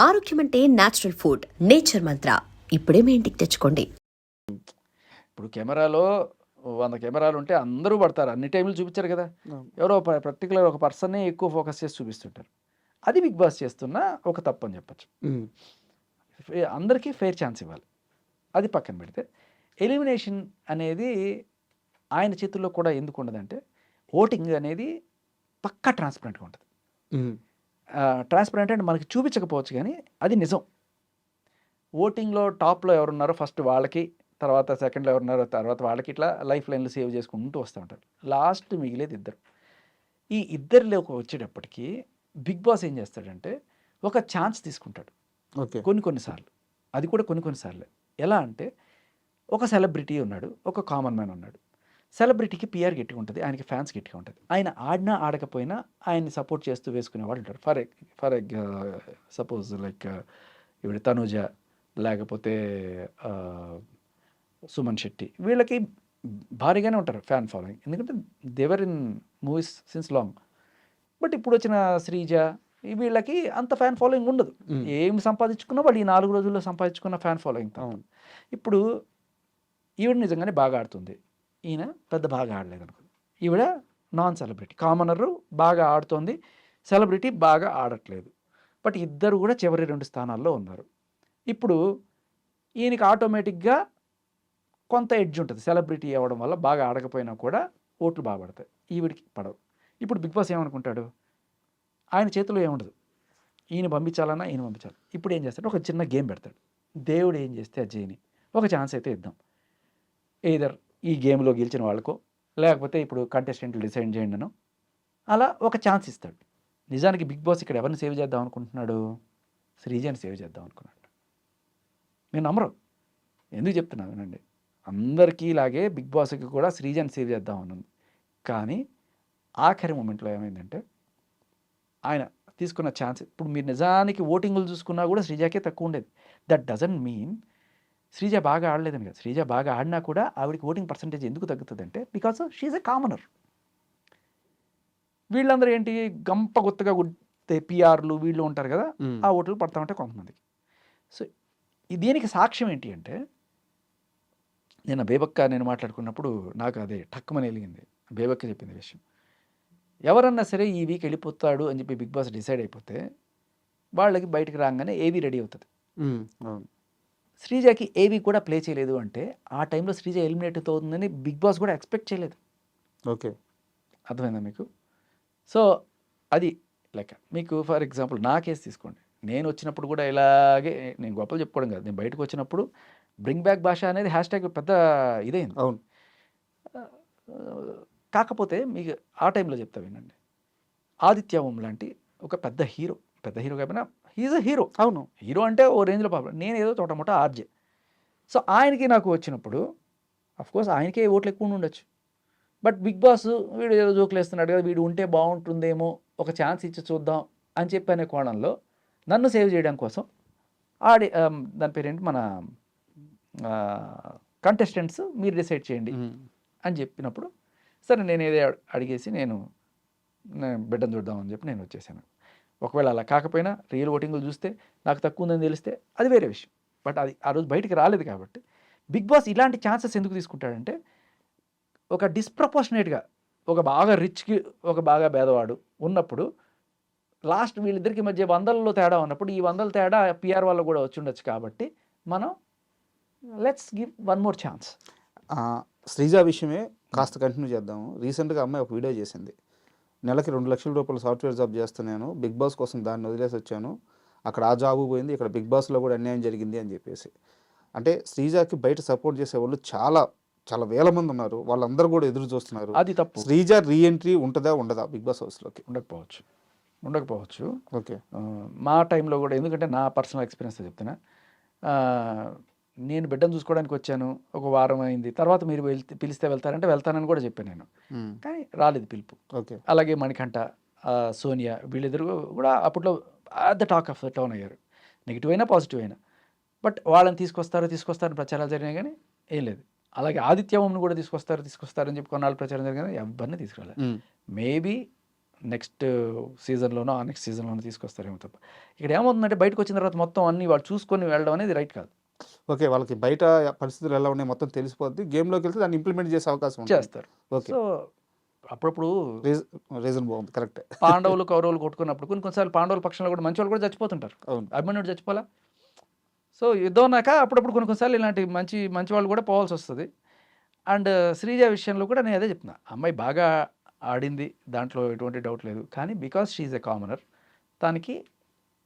ఆరోగ్యం అంటే natural food. Nature మంత్ర ఇప్పుడే మీ ఇంటికి తెచ్చుకోండి. ఇప్పుడు కెమెరాలో 100 కెమెరాలు ఉంటే అందరూ పడతారు. అన్ని టైంలు చూపించారు కదా! ఎవరో పర్టిక్యులర్ ఒక పర్సన్‌నే ఎక్కువ ఫోకస్ చేసి చూపిస్తుంటారు. అది 'బిగ్ బాస్' చేస్తున్న ఒక తప్పని చెప్పొచ్చు. అందరికీ ఫెయిర్ ఛాన్స్ ఇవ్వాలి. అది పక్కన పెడితే ఎలిమినేషన్ అనేది ఆయన చేతుల్లో కూడా ఎందుకు ఉండదంటే, ఓటింగ్ అనేది పక్కా ట్రాన్స్‌పరెంట్‌గా ఉంటది. ట్రాన్స్‌పరెంట్ అంటే మనకి చూపించకపోవచ్చు కానీ అది నిజం. ఓటింగ్‌లో టాప్‌లో ఎవరున్నారో ఫస్ట్ వాళ్ళకి, తర్వాత సెకండ్‌లో ఎవరున్నారో తర్వాత వాళ్ళకి, ఇట్లా లైఫ్ లైన్‌లు సేవ్ చేసుకుంటూ వస్తూ ఉంటారు. లాస్ట్ మిగిలేది ఇద్దరు. ఈ ఇద్దరిలోకి వచ్చేటప్పటికి 'బిగ్ బాస్' ఏం చేస్తాడంటే ఒక ఛాన్స్ తీసుకుంటాడు. ఓకే. కొన్ని సార్లు. అది కూడా కొన్ని సార్లే. ఎలా అంటే ఒక సెలబ్రిటీ ఉన్నాడు, ఒక కామన్ మ్యాన్ ఉన్నాడు. సెలబ్రిటీకి పిఆర్ గట్టిగా ఉంటుంది, ఆయనకి ఫ్యాన్స్ గట్టిగా ఉంటుంది. ఆయన ఆడినా ఆడకపోయినా ఆయన్ని సపోర్ట్ చేస్తూ వేసుకునేవాళ్ళు ఉంటారు. సపోజ్ లైక్ ఇప్పుడు తనూజ, లేకపోతే సుమన్ శెట్టి, వీళ్ళకి భారీగానే ఉంటారు ఫ్యాన్ ఫాలోయింగ్. ఎందుకంటే they're in movies since long. But ఇప్పుడు వచ్చిన శ్రీజ, వీళ్ళకి అంత ఫ్యాన్ ఫాలోయింగ్ ఉండదు. ఏం సంపాదించుకున్నా వాళ్ళు ఈ 4 రోజుల్లో సంపాదించుకున్న ఫ్యాన్ ఫాలోయింగ్. ఇప్పుడు ఈవిడ నిజంగానే బాగా ఆడుతుంది, ఈయన పెద్ద బాగా ఆడలేదు అనుకుంది. ఈవిడ నాన్ సెలబ్రిటీ, కామనరు బాగా ఆడుతోంది, సెలబ్రిటీ బాగా ఆడట్లేదు. బట్ ఇద్దరు కూడా చివరి 2 స్థానాల్లో ఉన్నారు. ఇప్పుడు ఈయనకి ఆటోమేటిక్గా కొంత ఎడ్జ్ ఉంటుంది. సెలబ్రిటీ అవ్వడం వల్ల బాగా ఆడకపోయినా కూడా ఓట్లు బాగా పడతాయి, ఈవిడికి పడవు. ఇప్పుడు 'బిగ్ బాస్' ఏమనుకుంటాడు, ఆయన చేతిలో ఏముండదు, ఈయన పంపించాలన్నా ఈయన పంపించాలి. ఇప్పుడు ఏం చేస్తాడు, ఒక చిన్న గేమ్ పెడతాడు. దేవుడు ఏం చేస్తే అది చేయని, ఒక ఛాన్స్ అయితే ఇద్దాం. ఎయిదర్ ఈ గేమ్లో గెలిచిన వాళ్ళకో, లేకపోతే ఇప్పుడు కంటెస్టెంట్లు డిసైడ్ చేయండినో, అలా ఒక ఛాన్స్ ఇస్తాడు. నిజానికి 'బిగ్ బాస్' ఇక్కడ ఎవరిని సేవ్ చేద్దాం అనుకుంటున్నాడు, శ్రీజని సేవ్ చేద్దాం అనుకున్నాడు. నేను నమ్మరు, ఎందుకు చెప్తున్నా వినండి. అందరికీ లాగే 'బిగ్ బాస్'కి కూడా శ్రీజని సేవ్ చేద్దాం అని ఉంది. కానీ ఆఖరి మూమెంట్లో ఏమైందంటే ఆయన తీసుకున్న ఛాన్స్, ఇప్పుడు మీరు నిజానికి ఓటింగులు చూసుకున్నా కూడా శ్రీజకే తక్కువ ఉండేది. దట్ డజంట్ మీన్ శ్రీజ బాగా ఆడలేదని కదా. శ్రీజ బాగా ఆడినా కూడా ఆవిడకి ఓటింగ్ పర్సంటేజ్ ఎందుకు తగ్గుతుందంటే బికాస్ షీఈ్ ఎ కామనర్. వీళ్ళందరూ ఏంటి, గంప గుత్తగా పిఆర్లు వీళ్ళు ఉంటారు కదా, ఆ ఓట్లు పడతా ఉంటాయి కొంతమందికి. సో దీనికి సాక్ష్యం ఏంటి అంటే, నేను బేబక్క నేను మాట్లాడుకున్నప్పుడు నాకు అదే టక్కుమని వెలిగింది. బేబక్క చెప్పింది విషయం. ఎవరన్నా సరే ఈ వీక్ వెళ్ళిపోతాడు అని చెప్పి 'బిగ్ బాస్' డిసైడ్ అయిపోతే వాళ్ళకి బయటకు రాగానే ఏవీ రెడీ అవుతుంది. శ్రీజకి ఏవి కూడా ప్లే చేయలేదు అంటే ఆ టైంలో శ్రీజ ఎలిమినేట్ అవుతుందని 'బిగ్ బాస్' కూడా ఎక్స్పెక్ట్ చేయలేదు. ఓకే, అర్థమైందా మీకు? సో అది లెక్క. మీకు ఫర్ ఎగ్జాంపుల్ నా కేసు తీసుకోండి. నేను వచ్చినప్పుడు కూడా ఇలాగే, నేను గొప్పలు చెప్పుకోవడం కాదు, నేను బయటకు వచ్చినప్పుడు బ్రింగ్ బ్యాక్ భాష అనేది హ్యాష్‌ట్యాగ్ పెద్ద ఇదైంది. అవును. కాకపోతే మీకు ఆ టైంలో చెప్తా వినండి. ఆదిత్య ఓం లాంటి ఒక పెద్ద హీరో కాకపోయినా హీఈస్ అ హీరో. అవును, హీరో అంటే ఓ రేంజ్లో పాపం, నేను ఏదో తోటమోట ఆర్జే. సో ఆయనకి నాకు వచ్చినప్పుడు అఫ్కోర్స్ ఆయనకే ఓట్లు ఎక్కువ ఉండొచ్చు. బట్ 'బిగ్ బాస్' వీడు ఏదో జోకులు వేస్తున్నాడు కదా, వీడు ఉంటే బాగుంటుందేమో, ఒక ఛాన్స్ ఇచ్చి చూద్దాం అని చెప్పి అనే కోణంలో నన్ను సేవ్ చేయడం కోసం దాని పేరేంటి, మన కంటెస్టెంట్స్ మీరు డిసైడ్ చేయండి అని చెప్పినప్పుడు, సరే నేను ఏదో అడిగేసి నేను బిడ్డను చూద్దామని చెప్పి నేను వచ్చేసాను. ఒకవేళ అలా కాకపోయినా రియల్ ఓటింగ్లు చూస్తే నాకు తక్కువ ఉందని తెలిస్తే అది వేరే విషయం. బట్ అది ఆ రోజు బయటికి రాలేదు కాబట్టి 'బిగ్ బాస్' ఇలాంటి ఛాన్సెస్ ఎందుకు తీసుకుంటాడంటే, ఒక డిస్ప్రపోర్షనేట్గా ఒక బాగా రిచ్కి ఒక బాగా పేదవాడు ఉన్నప్పుడు లాస్ట్ వీళ్ళిద్దరికి మధ్య 100ల్లో తేడా ఉన్నప్పుడు ఈ 100 తేడా పిఆర్ వల్ల కూడా వచ్చి ఉండొచ్చు. కాబట్టి మనం let's give one more chance. Sreeja విషయమే కాస్త కంటిన్యూ చేద్దాము. రీసెంట్గా అమ్మాయి ఒక వీడియో చేసింది. నెలకి 2 లక్షల రూపాయలు సాఫ్ట్వేర్ జాబ్ చేస్తున్నాను, 'బిగ్ బాస్' కోసం దాన్ని వదిలేసి వచ్చాను, అక్కడ ఆ జాబు పోయింది, ఇక్కడ 'బిగ్ బాస్'లో కూడా అన్యాయం జరిగింది అని చెప్పేసి. అంటే శ్రీజకి బయట సపోర్ట్ చేసేవాళ్ళు చాలా చాలా వేల మంది ఉన్నారు, వాళ్ళందరూ కూడా ఎదురు చూస్తున్నారు. అది తప్పు. శ్రీజ రీఎంట్రీ ఉంటుందా ఉండదా 'బిగ్ బాస్' హౌస్లోకి? ఉండకపోవచ్చు. ఓకే. మా టైంలో కూడా, ఎందుకంటే నా పర్సనల్ ఎక్స్పీరియన్స్ చెప్తున్నా. నేను బిడ్డను చూసుకోవడానికి వచ్చాను, ఒక వారం అయింది, తర్వాత మీరు పిలిస్తే వెళ్తారంటే వెళ్తానని కూడా చెప్పాను నేను. కానీ రాలేదు పిలుపు. ఓకే. అలాగే మణికంఠ, సోనియా, వీళ్ళిద్దరు కూడా అప్పట్లో the talk of the town అయ్యారు, నెగిటివ్ అయినా పాజిటివ్ అయినా. బట్ వాళ్ళని తీసుకొస్తారని ప్రచారాలు జరిగినాయి కానీ ఏం లేదు. అలాగే ఆదిత్య ఓంను కూడా తీసుకొస్తారని చెప్పి కొన్నాళ్ళు ప్రచారం జరిగినా ఎవరిని తీసుకురాలేదు. మేబీ నెక్స్ట్ సీజన్లోనో ఆ నెక్స్ట్ సీజన్లోనో తీసుకొస్తారేమో తప్ప ఇక్కడ ఏమవుతుందంటే బయటకు వచ్చిన తర్వాత మొత్తం అన్ని వాళ్ళు చూసుకొని వెళ్ళడం అనేది రైట్ కాదు. ఓకే. వాళ్ళకి బయట పరిస్థితులు ఎలా ఉన్నాయి మొత్తం తెలిసిపోద్ది. గేమ్‌లోకి వెళ్తే దాన్ని ఇంప్లిమెంట్ చేసే అవకాశం ఉంటుంది. చేస్తారు. ఓకే. సో అప్పుడప్పుడు రీజన్ బాగుంది. కరెక్టే. పాండవులు కౌరవులు కొట్టుకున్నప్పుడు కొన్నిసార్లు పాండవుల పక్షంలో కూడా మంచి వాళ్ళు కూడా చచ్చిపోతుంటారు. అవును. అభిమన్యుడు చచ్చిపోలా. సో యుద్ధం అన్నాక అప్పుడప్పుడు కొన్నిసార్లు ఇలాంటి మంచి మంచి వాళ్ళు కూడా పోవాల్సి వస్తుంది. అండ్ శ్రీజ విషయంలో కూడా నేను అదే చెప్తున్నా, అమ్మాయి బాగా ఆడింది, దాంట్లో ఎటువంటి డౌట్ లేదు. కానీ బికాస్ షీఈ్ ఎ కామనర్ తనకి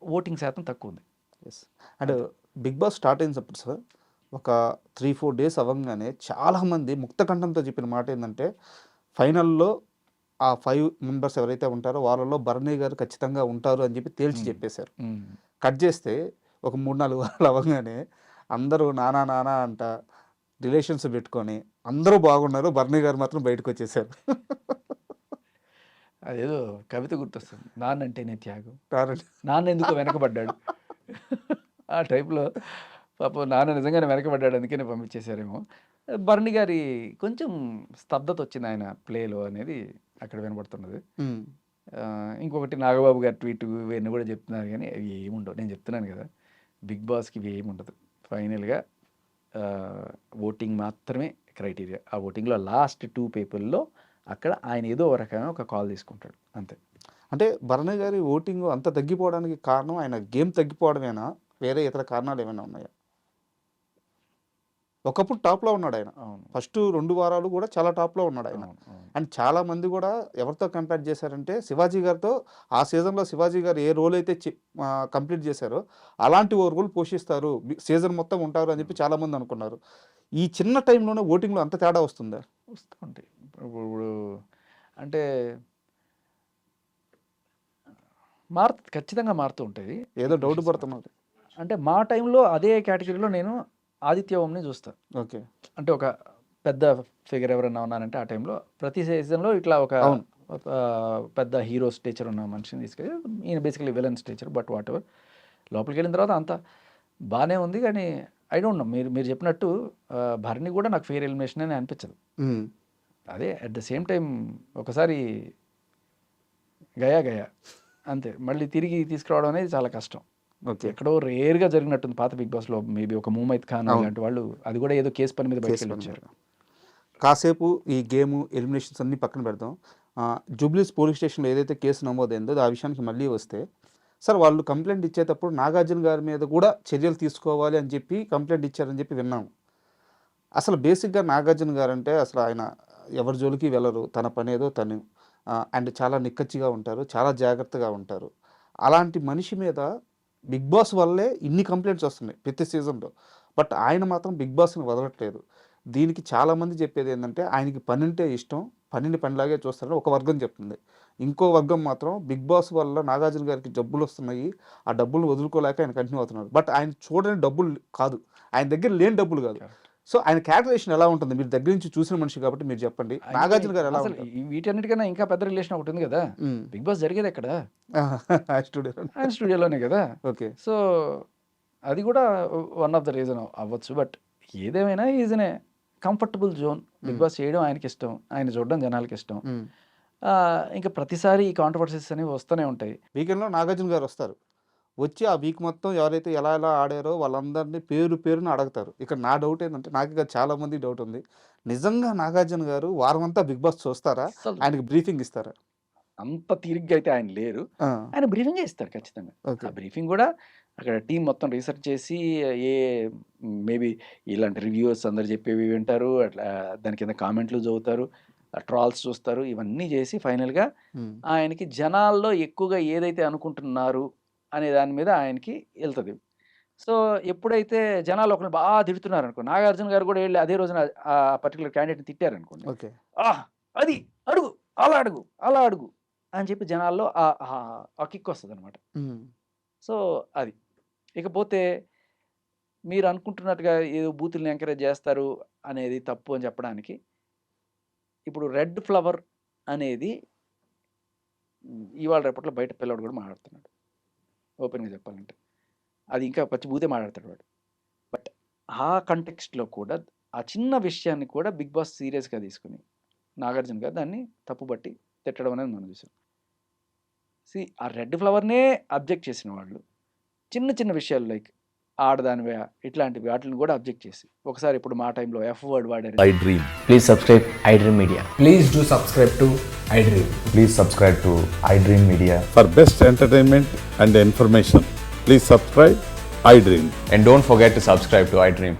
ఓటింగ్ శాతం తక్కువ ఉంది. Yes. And Bigg Boss start అయినప్పుడు సార్ ఒక 3-4 డేస్ అవ్వంగానే చాలామంది ముక్తకంఠంతో చెప్పిన మాట ఏంటంటే ఫైనల్లో ఆ 5 మెంబర్స్ ఎవరైతే ఉంటారో వాళ్ళలో భరణి గారు ఖచ్చితంగా ఉంటారు అని చెప్పి తేల్చి చెప్పేశారు. కట్ చేస్తే ఒక 3-4 వారాలు అవ్వగానే అందరూ నానా నానా అంట రిలేషన్స్ పెట్టుకొని అందరూ బాగున్నారు, భరణి గారు మాత్రం బయటకు వచ్చేసారు. అదేదో కవిత గుర్తొస్తుంది, నాన్నంటేనే త్యాగం, కారణం నాన్న ఎందుకో వెనకబడ్డాడు. ఆ టైప్లో పాపం నాన్న నిజంగానే వెనకబడ్డాడు, అందుకనే పంపించేశారేమో. భరణి గారి కొంచెం స్తబ్దత వచ్చింది ఆయన ప్లేలో అనేది అక్కడ వినబడుతున్నది. ఉమ్. ఇంకొకటి నాగబాబు గారి ట్వీట్ ఇవన్నీ కూడా చెప్తున్నారు, కానీ అవి ఏముండవు. నేను చెప్తున్నాను కదా, బిగ్ బాస్కి ఇవి ఏముండదు. ఫైనల్గా ఓటింగ్ మాత్రమే క్రైటీరియా. ఆ ఓటింగ్లో లాస్ట్ 2 పీపుల్లో అక్కడ ఆయన ఏదో ఒక రకమైన ఒక కాల్ తీసుకుంటాడు, అంతే. అంటే భరణి గారి ఓటింగ్ అంత తగ్గిపోవడానికి కారణం ఆయన గేమ్ తగ్గిపోవడమేనా, వేరే ఇతర కారణాలు ఏమైనా ఉన్నాయా? ఒకప్పుడు టాప్లో ఉన్నాడు ఆయన. అవును, ఫస్ట్ 2 వారాలు కూడా చాలా టాప్లో ఉన్నాడు ఆయన. అవును, అవును. అండ్ చాలా మంది కూడా ఎవరితో కంపేర్ చేశారంటే శివాజీ గారితో. ఆ సీజన్లో శివాజీ గారు ఏ రోల్ అయితే కంప్లీట్ చేశారో అలాంటి ఓ రోల్ పోషిస్తారు, సీజన్ మొత్తం ఉంటారు అని చెప్పి చాలామంది అనుకున్నారు. ఈ చిన్న టైంలోనే ఓటింగ్లో అంత తేడా వస్తుందా? వస్తూ ఉంటాయి. ఇప్పుడు అంటే మారుతుంది, ఖచ్చితంగా మారుతూ ఉంటుంది. ఏదో డౌట్ పడుతున్నారు. అంటే మా టైంలో అదే కేటగిరీలో నేను ఆదిత్య ఓంని చూస్తాను. ఓకే. అంటే ఒక పెద్ద ఫిగర్ ఎవరైనా ఉన్నానంటే ఆ టైంలో ప్రతి సీజన్లో ఇట్లా ఒక అవును. పెద్ద హీరో స్టేచర్ ఉన్న మనిషిని తీసుకెళ్ళి, ఈయన basically villain stature, but what ever. లోపలికి వెళ్ళిన తర్వాత అంతా బాగానే ఉంది. కానీ ఐ డోంట్ నో, మీరు చెప్పినట్టు భరణి కూడా నాకు ఫెయిర్ ఎలిమినేషన్ అని అనిపించదు. ఉమ్. అదే అట్ ద సేమ్ టైం ఒకసారి గయా అంతే, మళ్ళీ తిరిగి తీసుకురావడం అనేది చాలా కష్టం. ఓకే. ఎక్కడో రేర్గా జరిగినట్టుంది పాత బిగ్ బాస్లో, మేబీ ఒక ముమైత్ ఖాన్ అవును. లాంటి వాళ్ళు, అది కూడా ఏదో కేసు పని మీద బయటకు వచ్చారు. కాసేపు ఈ గేము ఎలిమినేషన్స్ అన్నీ పక్కన పెడదాం. జూబ్లీస్ పోలీస్ స్టేషన్లో ఏదైతే కేసు నమోదైందో ఆ విషయానికి మళ్ళీ వస్తే, సార్ వాళ్ళు కంప్లైంట్ ఇచ్చేటప్పుడు నాగార్జున గారి మీద కూడా చర్యలు తీసుకోవాలి అని చెప్పి కంప్లైంట్ ఇచ్చారని చెప్పి విన్నాము. అసలు బేసిక్గా నాగార్జున గారు అంటే అసలు ఆయన ఎవరి జోలికి వెళ్ళరు, తన పని ఏదో తను, అండ్ చాలా నిక్కచ్చిగా ఉంటారు, చాలా జాగ్రత్తగా ఉంటారు. అలాంటి మనిషి మీద బిగ్ బాస్ వల్లే ఇన్ని కంప్లైంట్స్ వస్తున్నాయి ప్రతి సీజన్లో. బట్ ఆయన మాత్రం బిగ్ బాస్ని వదలట్లేదు. దీనికి చాలామంది చెప్పేది ఏంటంటే ఆయనకి పని అంటే ఇష్టం, పనిని పనిలాగే చూస్తారని ఒక వర్గం చెప్తుంది. ఇంకో వర్గం మాత్రం బిగ్ బాస్ వల్ల నాగార్జున గారికి డబ్బులు వస్తున్నాయి, ఆ డబ్బులు వదులుకోలేక ఆయన కంటిన్యూ అవుతున్నారు. బట్ ఆయన చూడని డబ్బులు కాదు, ఆయన దగ్గర లేని డబ్బులు కాదు. సో ఆయన క్యాల్కులేషన్ ఎలా ఉంటుంది? మీరు దగ్గర నుంచి చూసిన మనిషి కాబట్టి మీరు చెప్పండి, నాగార్జున గారు ఎలా అసలు ఉంటారు? వీటన్నిటికన్నా ఇంకా పెద్ద రిలేషన్ ఒకటి ఉంది కదా, బిగ్ బాస్ జరిగేది ఎక్కడ? స్టూడియో. ఆయన స్టూడియోలోనే కదా. ఓకే. సో అది కూడా వన్ ఆఫ్ ద రీజన్ అవ్వచ్చు. బట్ ఏదేమైనా is a comfortable zone. Bigg Boss చేయడం ఆయనకి ఇష్టం, ఆయన చూడడం జనాలకి ఇష్టం. ఇంకా ప్రతిసారి ఈ కాంట్రవర్సీస్ అనేవి వస్తూనే ఉంటాయి. వీకెండ్లో నాగార్జున గారు వస్తారు, వచ్చి ఆ వీక్ మొత్తం ఎవరైతే ఎలా ఎలా ఆడారో వాళ్ళందరినీ పేరు పేరున అడుగుతారు. ఇక్కడ నా డౌట్ ఏంటంటే, నాకు ఇక చాలామంది డౌట్ ఉంది, నిజంగా నాగార్జున గారు వారం అంతా బిగ్ బాస్ చూస్తారా, అసలు ఆయనకి బ్రీఫింగ్ ఇస్తారా? అంత తీరిగ్గా అయితే ఆయన లేరు. ఆయన బ్రీఫింగ్ ఇస్తారు ఖచ్చితంగా. ఓకే. ఆ బ్రీఫింగ్ కూడా అక్కడ టీం మొత్తం రీసెర్చ్ చేసి, ఏ మేబీ ఇలాంటి రివ్యూవర్స్ అందరు చెప్పేవి వింటారు, అట్లా దాని కింద కామెంట్లు చదువుతారు, ట్రాల్స్ చూస్తారు, ఇవన్నీ చేసి ఫైనల్గా ఆయనకి జనాల్లో ఎక్కువగా ఏదైతే అనుకుంటున్నారు అనే దాని మీద ఆయనకి వెళ్తుంది. సో ఎప్పుడైతే జనాలు ఒకరిని బాగా తిడుతున్నారు అనుకో, నాగార్జున గారు కూడా వెళ్ళి అదే రోజున ఆ పర్టికులర్ క్యాండిడేట్ని తిట్టారనుకోండి, ఓకే. అది అడుగు, అలా అడుగు అని చెప్పి జనాల్లో ఆ కిక్ వస్తుంది అనమాట. సో అది. ఇకపోతే మీరు అనుకుంటున్నట్టుగా ఏదో బూతుల్ని ఎంకరేజ్ చేస్తారు అనేది తప్పు అని చెప్పడానికి, ఇప్పుడు రెడ్ ఫ్లవర్ అనేది ఇవాళ రేపట్లో బయట పిల్లవాడు కూడా మాట్లాడుతున్నాడు, ఓపెన్గా చెప్పాలంటే. అది ఇంకా పచ్చి బూతే మాట్లాడతాడు వాడు. బట్ ఆ కంటెక్స్ట్లో కూడా ఆ చిన్న విషయాన్ని కూడా బిగ్ బాస్ సీరియస్గా తీసుకుని నాగార్జున గారు దాన్ని తప్పుబట్టి తిట్టడం అనేది మనం చూసాం. ఆ రెడ్ ఫ్లవర్నే అబ్జెక్ట్ చేసిన వాళ్ళు చిన్న చిన్న విషయాలు లైక్ ఆడదానివే ఇట్లాంటివి వాటిని కూడా అబ్జెక్ట్ చేసి ఒకసారి ఇప్పుడు మా టైంలో ఎఫ్ వర్డ్ వాడారు. I dream. Please subscribe iDream Media. Please do subscribe to iDream. Please subscribe to iDream Media. For best entertainment and information, please subscribe iDream. And don't forget to subscribe to iDream.